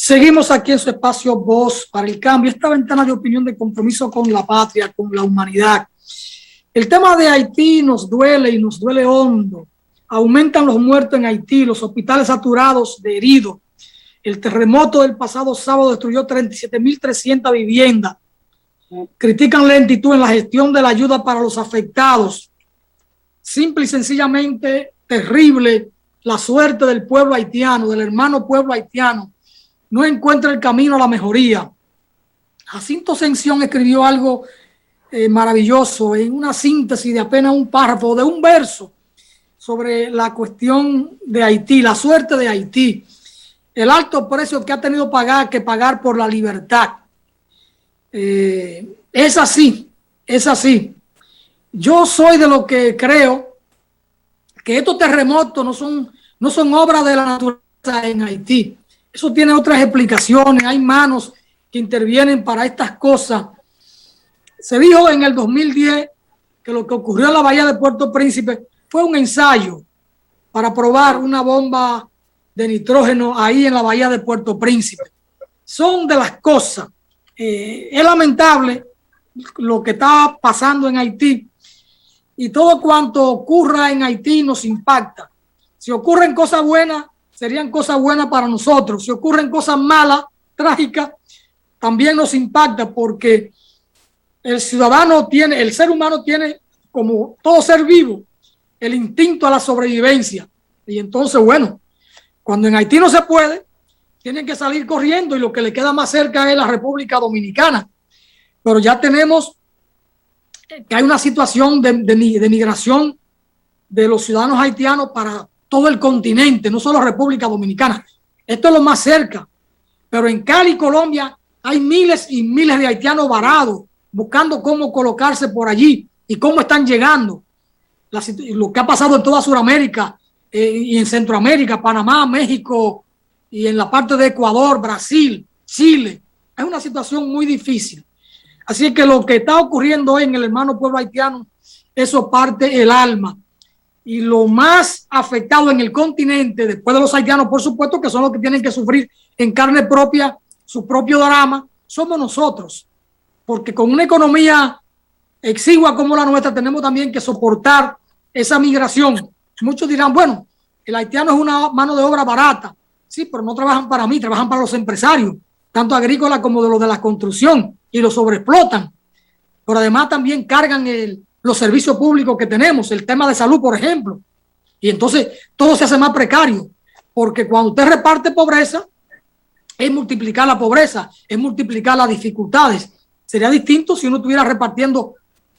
Seguimos aquí en su espacio Voz para el Cambio, esta ventana de opinión de compromiso con la patria, con la humanidad. El tema de Haití nos duele y nos duele hondo. Aumentan los muertos en Haití, los hospitales saturados de heridos. El terremoto del pasado sábado destruyó 37.300 viviendas. Critican lentitud en la gestión de la ayuda para los afectados. Simple y sencillamente terrible la suerte del pueblo haitiano, del hermano pueblo haitiano. No encuentra el camino a la mejoría. Jacinto Ascensión escribió algo maravilloso en una síntesis de apenas un párrafo, de un verso, sobre la cuestión de Haití, la suerte de Haití, el alto precio que ha tenido que pagar por la libertad. Es así, es así. Yo soy de lo que creo que estos terremotos no son obra de la naturaleza en Haití. Eso tiene otras explicaciones. Hay manos que intervienen para estas cosas. Se dijo en el 2010 que lo que ocurrió en la bahía de Puerto Príncipe fue un ensayo para probar una bomba de nitrógeno ahí en la bahía de Puerto Príncipe. Son de las cosas. Es lamentable lo que está pasando en Haití y todo cuanto ocurra en Haití nos impacta. Si ocurren cosas buenas, serían cosas buenas para nosotros. Si ocurren cosas malas, trágicas, también nos impacta porque el ser humano tiene, como todo ser vivo, el instinto a la sobrevivencia. Y entonces, bueno, cuando en Haití no se puede, tienen que salir corriendo y lo que le queda más cerca es la República Dominicana. Pero ya tenemos que hay una situación de migración de los ciudadanos haitianos para todo el continente, no solo República Dominicana. Esto es lo más cerca. Pero en Cali, Colombia, hay miles y miles de haitianos varados buscando cómo colocarse por allí y cómo están llegando. Lo que ha pasado en toda Sudamérica y en Centroamérica, Panamá, México y en la parte de Ecuador, Brasil, Chile. Es una situación muy difícil. Así que lo que está ocurriendo hoy en el hermano pueblo haitiano, eso parte el alma. Y lo más afectado en el continente, después de los haitianos, por supuesto, que son los que tienen que sufrir en carne propia su propio drama, somos nosotros. Porque con una economía exigua como la nuestra, tenemos también que soportar esa migración. Muchos dirán, bueno, el haitiano es una mano de obra barata. Sí, pero no trabajan para mí, trabajan para los empresarios, tanto agrícolas como de los de la construcción, y los sobreexplotan. Pero además también cargan los servicios públicos que tenemos, el tema de salud, por ejemplo. Y entonces todo se hace más precario, porque cuando usted reparte pobreza, es multiplicar la pobreza, es multiplicar las dificultades. Sería distinto si uno estuviera repartiendo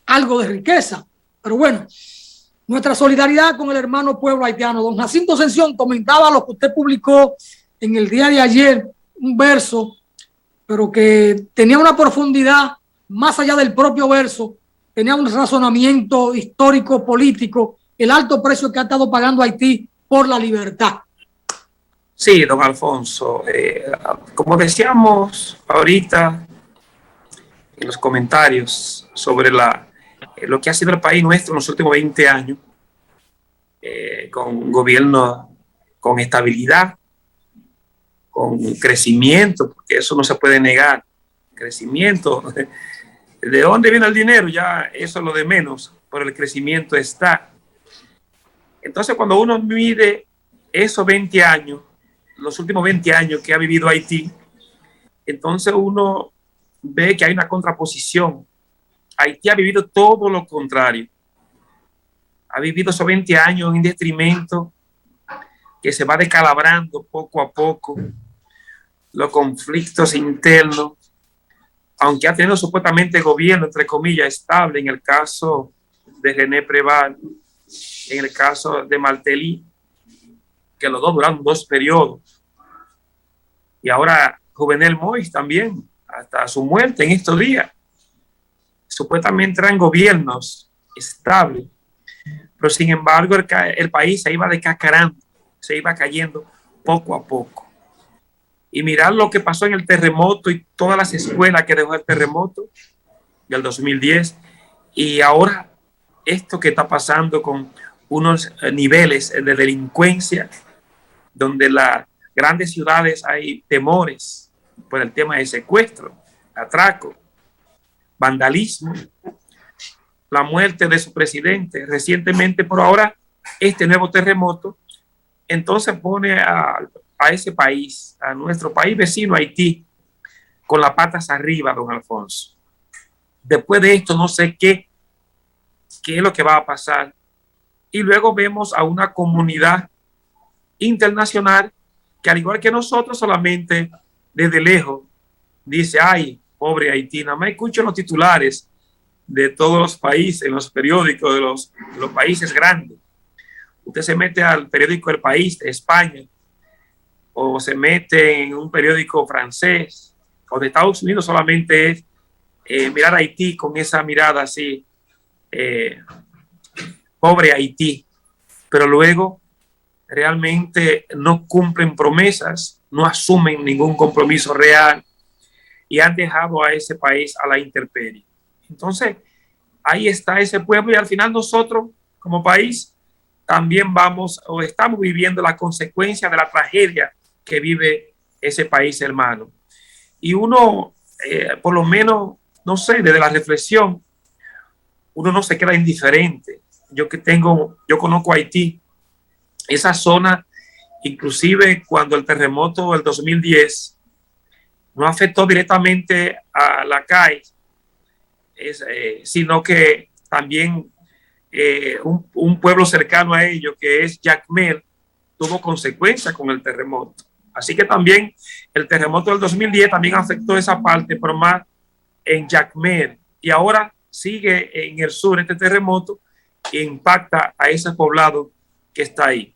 algo de riqueza. Pero bueno, nuestra solidaridad con el hermano pueblo haitiano. Don Jacinto Ascensión comentaba lo que usted publicó en el día de ayer, un verso, pero que tenía una profundidad más allá del propio verso, tenía un razonamiento histórico, político, el alto precio que ha estado pagando Haití por la libertad. Sí, don Alfonso, como decíamos ahorita en los comentarios sobre lo que ha sido el país nuestro en los últimos 20 años, con un gobierno con estabilidad, con crecimiento, porque eso no se puede negar, crecimiento. ¿De dónde viene el dinero? Ya eso es lo de menos, pero el crecimiento está. Entonces, cuando uno mide esos 20 años, los últimos 20 años que ha vivido Haití, entonces uno ve que hay una contraposición. Haití ha vivido todo lo contrario. Ha vivido esos 20 años en detrimento que se va descalabrando poco a poco, los conflictos internos, aunque ha tenido supuestamente gobierno, entre comillas, estable en el caso de René Preval, en el caso de Martelly, que los dos duraron 2 periodos. Y ahora Jovenel Moïse también, hasta su muerte en estos días. Supuestamente eran gobiernos estables, pero sin embargo el país se iba descascarando, se iba cayendo poco a poco. Y mirar lo que pasó en el terremoto y todas las escuelas que dejó el terremoto del 2010, y ahora esto que está pasando con unos niveles de delincuencia donde la grandes ciudades hay temores por el tema de secuestro, atraco, vandalismo, la muerte de su presidente recientemente, por ahora este nuevo terremoto, entonces pone a ese país, a nuestro país vecino Haití, con las patas arriba, don Alfonso. Después de esto no sé qué es lo que va a pasar. Y luego vemos a una comunidad internacional que, al igual que nosotros, solamente desde lejos dice, ay, pobre Haití. Nada más escucho los titulares de todos los países, en los periódicos de los países grandes. Usted se mete al periódico El País de España, o se mete en un periódico francés o de Estados Unidos, solamente es mirar a Haití con esa mirada así, pobre Haití, pero luego realmente no cumplen promesas, no asumen ningún compromiso real y han dejado a ese país a la intemperie. Entonces, ahí está ese pueblo y al final nosotros como país también vamos o estamos viviendo la consecuencia de la tragedia que vive ese país hermano. Y uno, por lo menos, no sé, desde la reflexión, uno no se queda indiferente. Yo conozco Haití, esa zona, inclusive cuando el terremoto del 2010 no afectó directamente a la CAI, sino que también un pueblo cercano a ellos, que es Jacmel, tuvo consecuencias con el terremoto. Así que también el terremoto del 2010 también afectó esa parte, pero más en Jacmel. Y ahora sigue en el sur este terremoto que impacta a ese poblado que está ahí.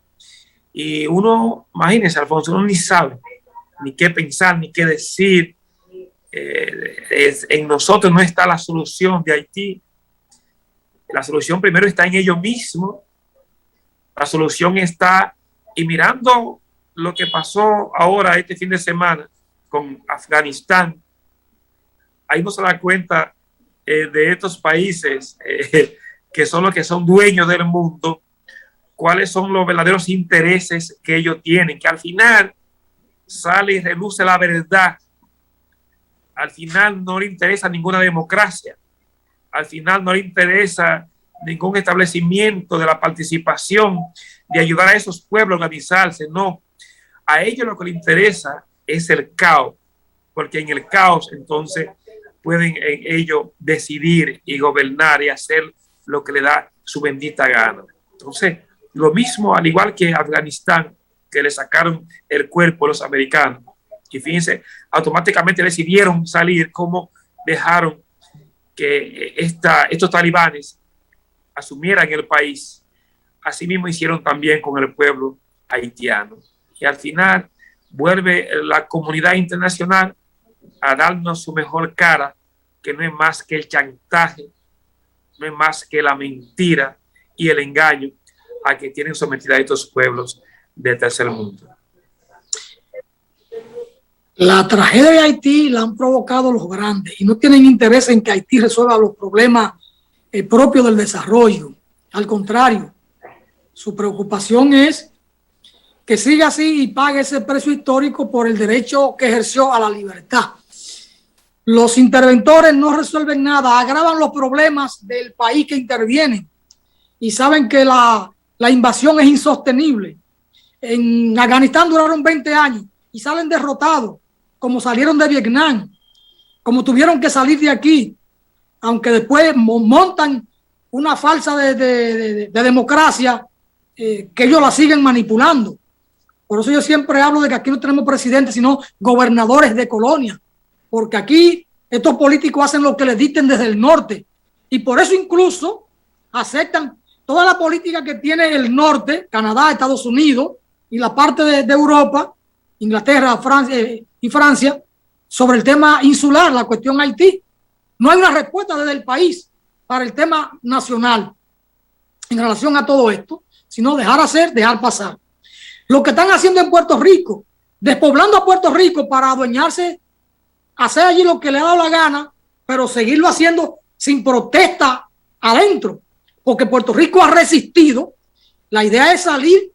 Y uno, imagínense, Alfonso, uno ni sabe ni qué pensar, ni qué decir. En nosotros no está la solución de Haití. La solución primero está en ellos mismos. La solución está, y mirando lo que pasó ahora este fin de semana con Afganistán, ahí no se da cuenta de estos países que son los que son dueños del mundo, cuáles son los verdaderos intereses que ellos tienen, que al final sale y reluce la verdad. Al final no le interesa ninguna democracia, al final no le interesa ningún establecimiento de la participación, de ayudar a esos pueblos a organizarse, no. A ellos lo que les interesa es el caos, porque en el caos entonces pueden ellos decidir y gobernar y hacer lo que le da su bendita gana. Entonces, lo mismo, al igual que Afganistán, que le sacaron el cuerpo a los americanos, y fíjense, automáticamente decidieron salir, como dejaron que estos talibanes asumieran el país. Así mismo hicieron también con el pueblo haitiano. Y al final vuelve la comunidad internacional a darnos su mejor cara, que no es más que el chantaje, no es más que la mentira y el engaño a que tienen sometida a estos pueblos del tercer mundo. La tragedia de Haití la han provocado los grandes y no tienen interés en que Haití resuelva los problemas propios del desarrollo. Al contrario, su preocupación es que siga así y pague ese precio histórico por el derecho que ejerció a la libertad. Los interventores no resuelven nada, agravan los problemas del país que intervienen y saben que la invasión es insostenible. En Afganistán duraron 20 años y salen derrotados, como salieron de Vietnam, como tuvieron que salir de aquí, aunque después montan una falsa de democracia que ellos la siguen manipulando. Por eso yo siempre hablo de que aquí no tenemos presidentes, sino gobernadores de colonia, porque aquí estos políticos hacen lo que les dicten desde el norte y por eso incluso aceptan toda la política que tiene el norte, Canadá, Estados Unidos y la parte de Europa, Inglaterra, Francia y Francia, sobre el tema insular, la cuestión Haití. No hay una respuesta desde el país para el tema nacional en relación a todo esto, sino dejar hacer, dejar pasar. Lo que están haciendo en Puerto Rico, despoblando a Puerto Rico para adueñarse, hacer allí lo que le ha dado la gana, pero seguirlo haciendo sin protesta adentro, porque Puerto Rico ha resistido. La idea es salir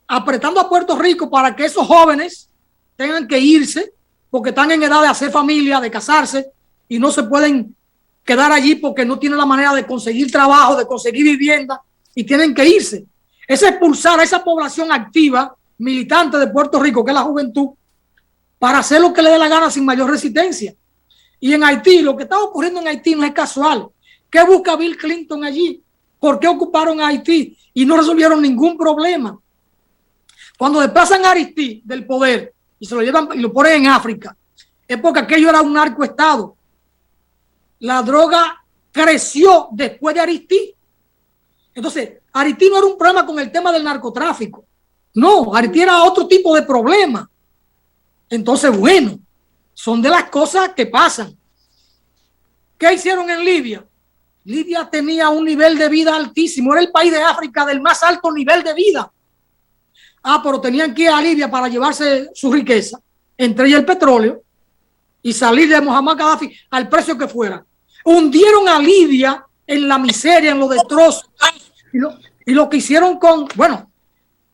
apretando a Puerto Rico para que esos jóvenes tengan que irse porque están en edad de hacer familia, de casarse y no se pueden quedar allí porque no tienen la manera de conseguir trabajo, de conseguir vivienda y tienen que irse. Es expulsar a esa población activa, militante de Puerto Rico, que es la juventud, para hacer lo que le dé la gana sin mayor resistencia. Y en Haití, lo que está ocurriendo en Haití no es casual. ¿Qué busca Bill Clinton allí? ¿Por qué ocuparon a Haití? Y no resolvieron ningún problema. Cuando desplazan a Haití del poder y se lo llevan y lo ponen en África, es porque aquello era un narcoestado. La droga creció después de Haití. Entonces, Haití no era un problema con el tema del narcotráfico. No, Haití era otro tipo de problema. Entonces, bueno, son de las cosas que pasan. ¿Qué hicieron en Libia? Libia tenía un nivel de vida altísimo. Era el país de África del más alto nivel de vida. Pero tenían que ir a Libia para llevarse su riqueza, entre ellas el petróleo, y salir de Muammar Gaddafi al precio que fuera. Hundieron a Libia en la miseria, en los destrozos. Y lo que hicieron con, bueno,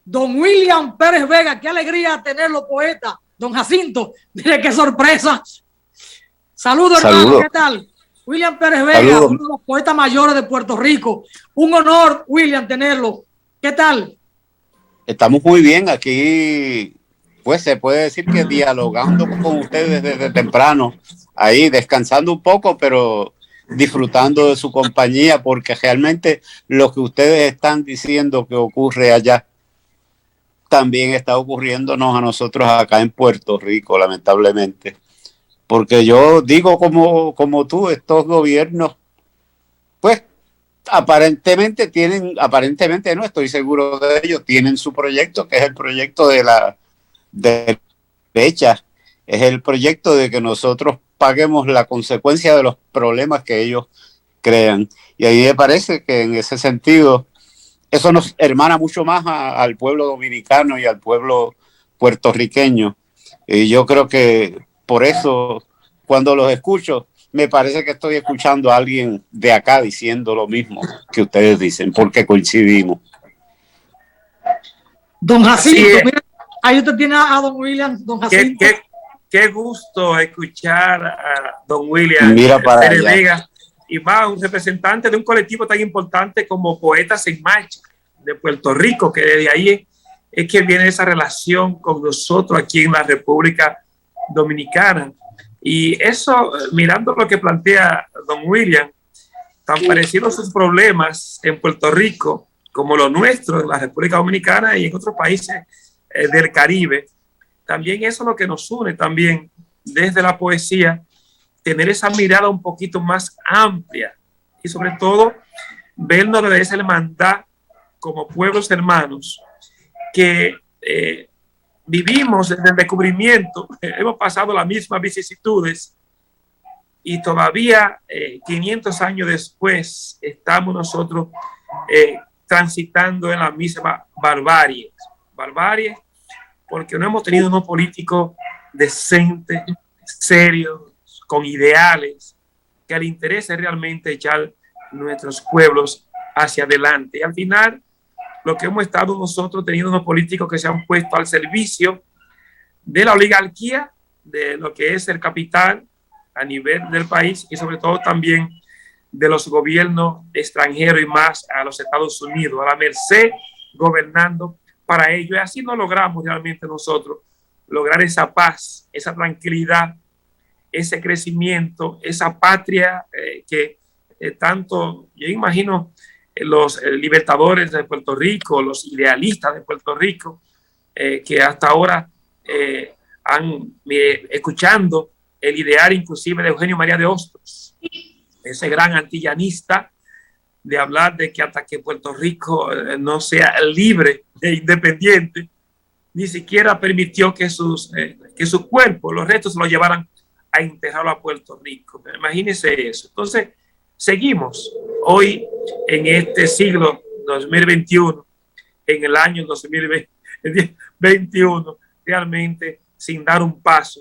don William Pérez Vega, qué alegría tenerlo, poeta. Don Jacinto, mire qué sorpresa. Saludos, hermano, ¿qué tal? William Pérez Vega, Saludos. Uno de los poetas mayores de Puerto Rico. Un honor, William, tenerlo. ¿Qué tal? Estamos muy bien aquí, pues se puede decir que dialogando con ustedes desde temprano, ahí descansando un poco, pero disfrutando de su compañía, porque realmente lo que ustedes están diciendo que ocurre allá también está ocurriéndonos a nosotros acá en Puerto Rico, lamentablemente. Porque yo digo como tú, estos gobiernos, pues aparentemente no estoy seguro de ellos, tienen su proyecto, que es el proyecto de la derecha, es el proyecto de que nosotros paguemos la consecuencia de los problemas que ellos crean. Y ahí me parece que en ese sentido, eso nos hermana mucho más al pueblo dominicano y al pueblo puertorriqueño. Y yo creo que por eso, cuando los escucho, me parece que estoy escuchando a alguien de acá diciendo lo mismo que ustedes dicen, porque coincidimos. Don Jacinto, mira, ahí usted tiene a don William, don Jacinto. Qué gusto escuchar a don William Pérez Vega, y más un representante de un colectivo tan importante como Poetas en Marcha de Puerto Rico, que desde ahí es que viene esa relación con nosotros aquí en la República Dominicana. Y eso, mirando lo que plantea don William, tan parecidos sus problemas en Puerto Rico como los nuestros en la República Dominicana y en otros países del Caribe, también eso es lo que nos une también desde la poesía, tener esa mirada un poquito más amplia y sobre todo vernos desde esa hermandad como pueblos hermanos que vivimos desde el descubrimiento, hemos pasado las mismas vicisitudes y todavía 500 años después estamos nosotros transitando en la misma barbarie porque no hemos tenido unos políticos decentes, serios, con ideales, que le interese realmente echar nuestros pueblos hacia adelante. Y al final, lo que hemos estado nosotros teniendo unos políticos que se han puesto al servicio de la oligarquía, de lo que es el capital a nivel del país y sobre todo también de los gobiernos extranjeros y más a los Estados Unidos, a la merced, gobernando para ello. Y así no logramos realmente nosotros lograr esa paz, esa tranquilidad, ese crecimiento, esa patria que tanto, yo imagino, los libertadores de Puerto Rico, los idealistas de Puerto Rico, que hasta ahora han escuchando el ideal inclusive de Eugenio María de Hostos, ese gran antillanista, de hablar de que hasta que Puerto Rico no sea libre e independiente, ni siquiera permitió que su cuerpo, los restos, se lo llevaran a enterrarlo a Puerto Rico. Imagínense eso. Entonces, seguimos hoy en este siglo 2021, en el año 2021, realmente sin dar un paso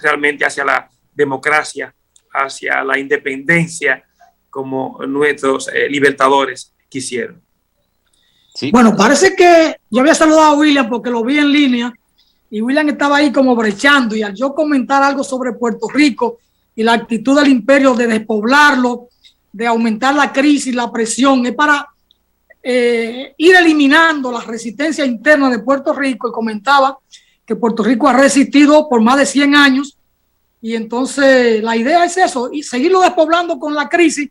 realmente hacia la democracia, hacia la independencia, como nuestros libertadores quisieron. Sí. Bueno, parece que yo había saludado a William porque lo vi en línea y William estaba ahí como brechando, y al yo comentar algo sobre Puerto Rico y la actitud del imperio de despoblarlo, de aumentar la crisis, la presión, es para ir eliminando la resistencia interna de Puerto Rico, y comentaba que Puerto Rico ha resistido por más de 100 años, y entonces la idea es eso, y seguirlo despoblando con la crisis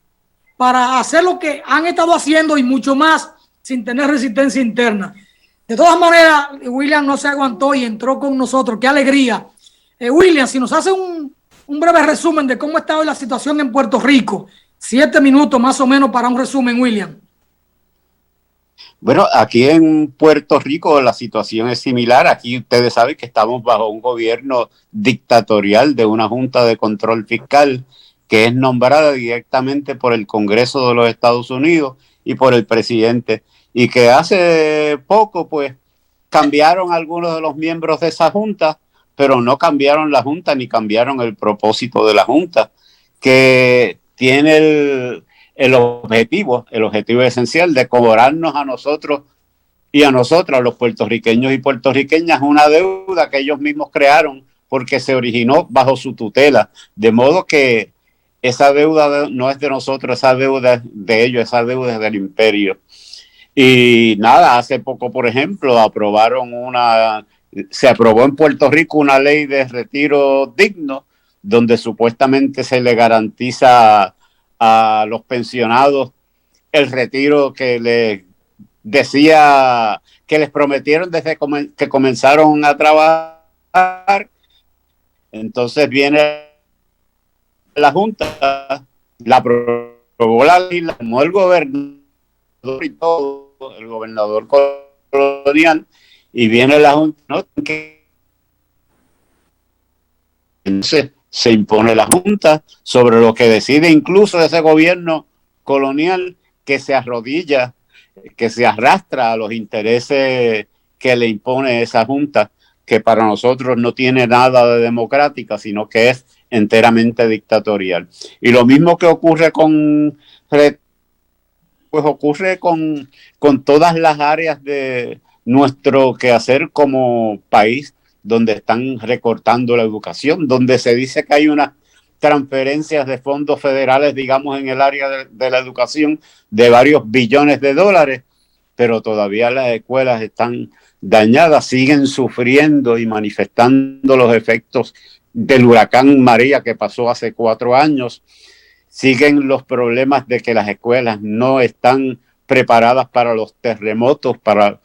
para hacer lo que han estado haciendo y mucho más sin tener resistencia interna. De todas maneras, William no se aguantó y entró con nosotros. ¡Qué alegría! William, si nos hace un breve resumen de cómo está hoy la situación en Puerto Rico. 7 minutos más o menos para un resumen, William. Bueno, aquí en Puerto Rico la situación es similar. Aquí ustedes saben que estamos bajo un gobierno dictatorial de una Junta de Control Fiscal que es nombrada directamente por el Congreso de los Estados Unidos y por el presidente, y que hace poco pues cambiaron algunos de los miembros de esa Junta, pero no cambiaron la Junta ni cambiaron el propósito de la Junta, que tiene el objetivo esencial de cobrarnos a nosotros y a nosotras, los puertorriqueños y puertorriqueñas, una deuda que ellos mismos crearon porque se originó bajo su tutela, de modo que esa deuda no es de nosotros, esa deuda es de ellos, esa deuda es del imperio. Y nada, hace poco, por ejemplo, se aprobó en Puerto Rico una ley de retiro digno, donde supuestamente se le garantiza a los pensionados el retiro que les decía, que les prometieron desde que comenzaron a trabajar. Entonces viene la Junta, la aprobó la ley, la tomó el gobernador y todo, el gobernador colonial, y viene la Junta, ¿no? Entonces se impone la Junta sobre lo que decide incluso ese gobierno colonial, que se arrodilla, que se arrastra a los intereses que le impone esa Junta, que para nosotros no tiene nada de democrática, sino que es enteramente dictatorial. Y lo mismo que ocurre ocurre con todas las áreas de nuestro quehacer como país, donde están recortando la educación, donde se dice que hay unas transferencias de fondos federales, digamos, en el área de la educación de varios billones de dólares, pero todavía las escuelas están dañadas, siguen sufriendo y manifestando los efectos del huracán María que pasó hace 4 años. Siguen los problemas de que las escuelas no están preparadas para los terremotos, para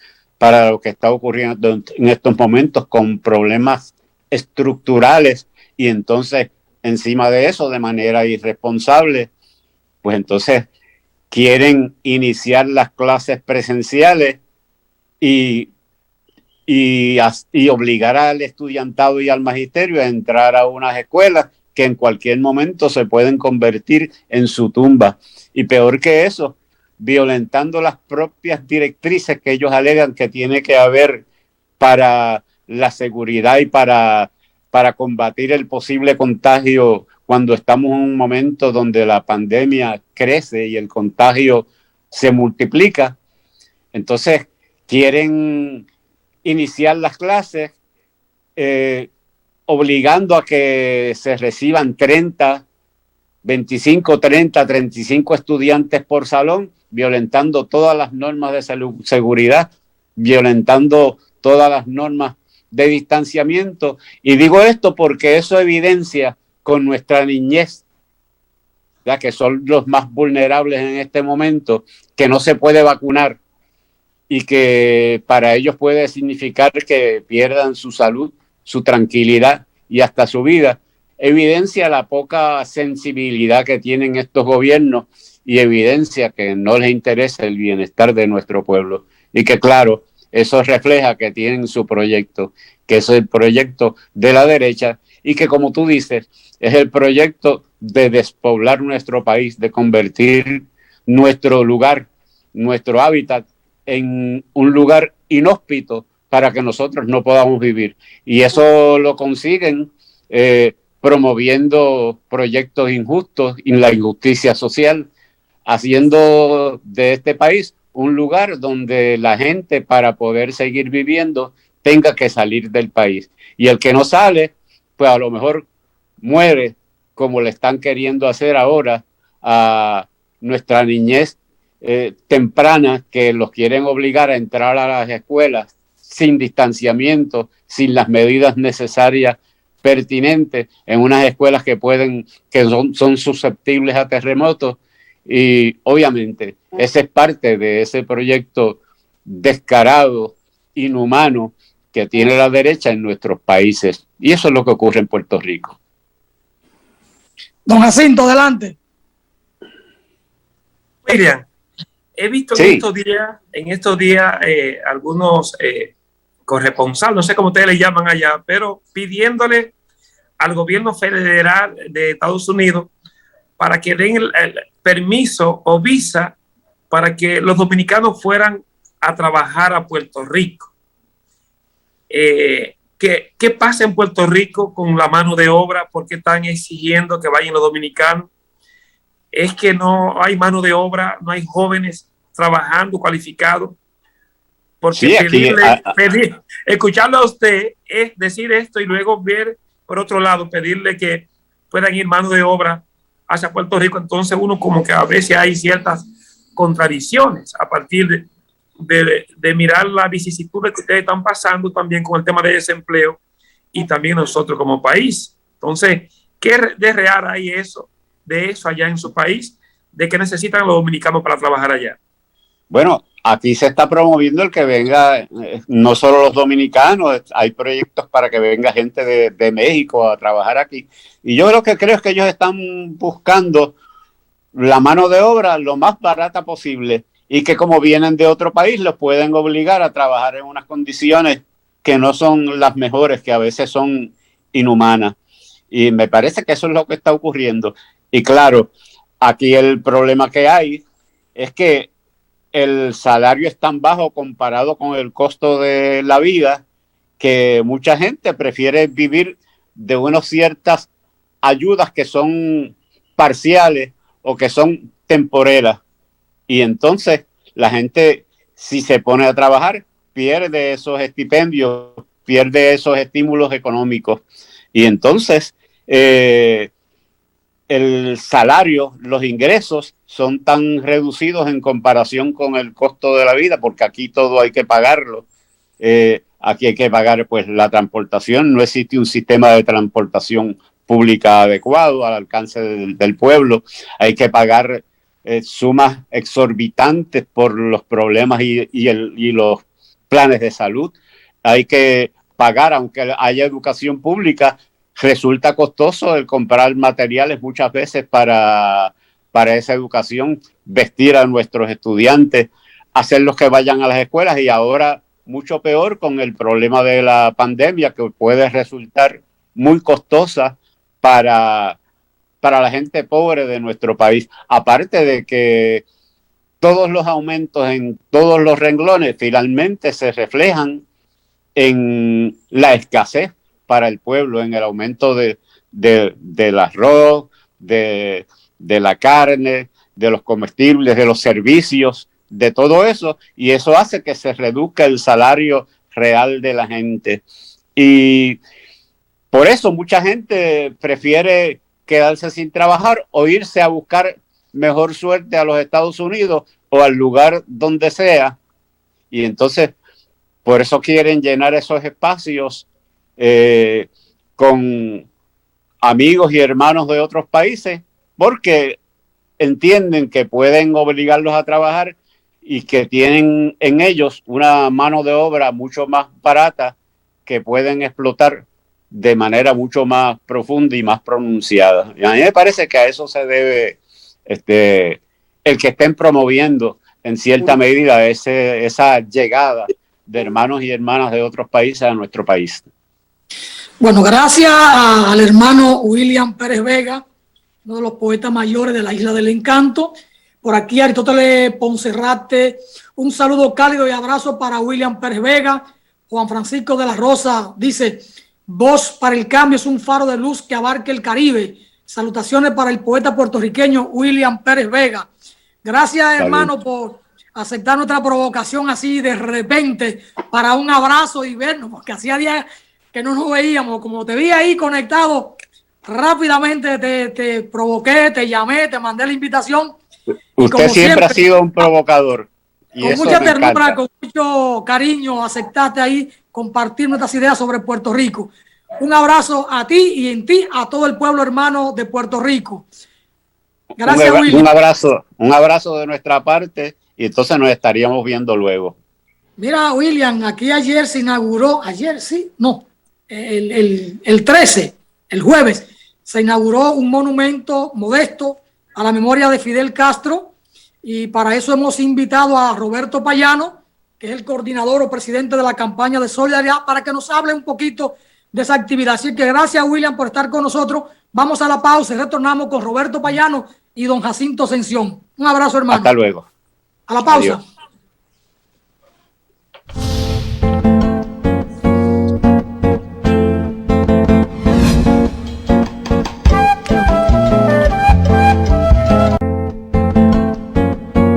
lo que está ocurriendo en estos momentos, con problemas estructurales, y entonces encima de eso, de manera irresponsable, pues entonces quieren iniciar las clases presenciales y obligar al estudiantado y al magisterio a entrar a unas escuelas que en cualquier momento se pueden convertir en su tumba. Y peor que eso, violentando las propias directrices que ellos alegan que tiene que haber para la seguridad y para combatir el posible contagio, cuando estamos en un momento donde la pandemia crece y el contagio se multiplica. Entonces quieren iniciar las clases obligando a que se reciban 25, 30, 35 estudiantes por salón, violentando todas las normas de seguridad, violentando todas las normas de distanciamiento. Y digo esto porque eso evidencia con nuestra niñez, ya que son los más vulnerables en este momento, que no se puede vacunar y que para ellos puede significar que pierdan su salud, su tranquilidad y hasta su vida. Evidencia la poca sensibilidad que tienen estos gobiernos y evidencia que no les interesa el bienestar de nuestro pueblo. Y que claro, eso refleja que tienen su proyecto, que es el proyecto de la derecha y que, como tú dices, es el proyecto de despoblar nuestro país, de convertir nuestro lugar, nuestro hábitat, en un lugar inhóspito para que nosotros no podamos vivir. Y eso lo consiguen promoviendo proyectos injustos y la injusticia social, haciendo de este país un lugar donde la gente, para poder seguir viviendo, tenga que salir del país. Y el que no sale, pues a lo mejor muere, como le están queriendo hacer ahora a nuestra niñez temprana, que los quieren obligar a entrar a las escuelas sin distanciamiento, sin las medidas necesarias pertinentes, en unas escuelas que son susceptibles a terremotos. Y obviamente ese es parte de ese proyecto descarado, inhumano, que tiene la derecha en nuestros países. Y eso es lo que ocurre en Puerto Rico. Don Jacinto, adelante. William, he visto sí. en estos días algunos corresponsales, no sé cómo ustedes le llaman allá, pero pidiéndole al gobierno federal de Estados Unidos para que den el permiso o visa para que los dominicanos fueran a trabajar a Puerto Rico. ¿Qué pasa en Puerto Rico con la mano de obra? ¿Por qué están exigiendo que vayan los dominicanos? Es que no hay mano de obra, no hay jóvenes trabajando cualificados. Porque sí, escucharlo a usted es decir esto y luego ver por otro lado, pedirle que puedan ir mano de obra hacia Puerto Rico. Entonces uno como que a veces hay ciertas contradicciones a partir de mirar las vicisitudes que ustedes están pasando también con el tema de desempleo y también nosotros como país. Entonces, ¿qué de real hay de eso allá en su país? ¿De qué necesitan los dominicanos para trabajar allá? Bueno, aquí se está promoviendo el que venga, no solo los dominicanos, hay proyectos para que venga gente de México a trabajar aquí. Y yo lo que creo es que ellos están buscando la mano de obra lo más barata posible y que como vienen de otro país los pueden obligar a trabajar en unas condiciones que no son las mejores, que a veces son inhumanas. Y me parece que eso es lo que está ocurriendo. Y claro, aquí el problema que hay es que el salario es tan bajo comparado con el costo de la vida que mucha gente prefiere vivir de unas ciertas ayudas que son parciales o que son temporeras. Y entonces la gente, si se pone a trabajar, pierde esos estipendios, pierde esos estímulos económicos. Y entonces el salario, los ingresos son tan reducidos en comparación con el costo de la vida, porque aquí todo hay que pagarlo. Aquí hay que pagar pues la transportación, no existe un sistema de transportación pública adecuado al alcance del pueblo, hay que pagar sumas exorbitantes por los problemas y los planes de salud, hay que pagar, aunque haya educación pública, resulta costoso el comprar materiales muchas veces para esa educación, vestir a nuestros estudiantes, hacerlos que vayan a las escuelas y ahora mucho peor con el problema de la pandemia que puede resultar muy costosa para la gente pobre de nuestro país. Aparte de que todos los aumentos en todos los renglones finalmente se reflejan en la escasez para el pueblo, en el aumento del arroz, de la carne, de los comestibles, de los servicios, de todo eso, y eso hace que se reduzca el salario real de la gente. Y por eso mucha gente prefiere quedarse sin trabajar o irse a buscar mejor suerte a los Estados Unidos o al lugar donde sea, y entonces por eso quieren llenar esos espacios con amigos y hermanos de otros países, porque entienden que pueden obligarlos a trabajar y que tienen en ellos una mano de obra mucho más barata que pueden explotar de manera mucho más profunda y más pronunciada. Y a mí me parece que a eso se debe el que estén promoviendo en cierta medida esa llegada de hermanos y hermanas de otros países a nuestro país. Bueno, gracias al hermano William Pérez Vega, uno de los poetas mayores de la Isla del Encanto. Por aquí Aristóteles Poncerrate, un saludo cálido y abrazo para William Pérez Vega. Juan Francisco de la Rosa dice: Voz para el Cambio es un faro de luz que abarque el Caribe. Salutaciones para el poeta puertorriqueño William Pérez Vega. Gracias, hermano, por aceptar nuestra provocación así de repente para un abrazo y vernos, porque hacía días que no nos veíamos. Como te vi ahí conectado, rápidamente te provoqué, te llamé, te mandé la invitación. Usted siempre ha sido un provocador. Y con eso mucha me ternura, encanta. con mucho cariño, aceptaste ahí compartir nuestras ideas sobre Puerto Rico. Un abrazo a ti y en ti a todo el pueblo hermano de Puerto Rico. Gracias, William. Un abrazo de nuestra parte y entonces nos estaríamos viendo luego. Mira, William, aquí ayer se inauguró, el 13, el jueves, se inauguró un monumento modesto a la memoria de Fidel Castro, y para eso hemos invitado a Roberto Payano, que es el coordinador o presidente de la campaña de solidaridad, para que nos hable un poquito de esa actividad. Así que gracias, William, por estar con nosotros. Vamos a la pausa y retornamos con Roberto Payano y don Jacinto Ascensión. Un abrazo, hermano. Hasta luego. A la pausa. Adiós.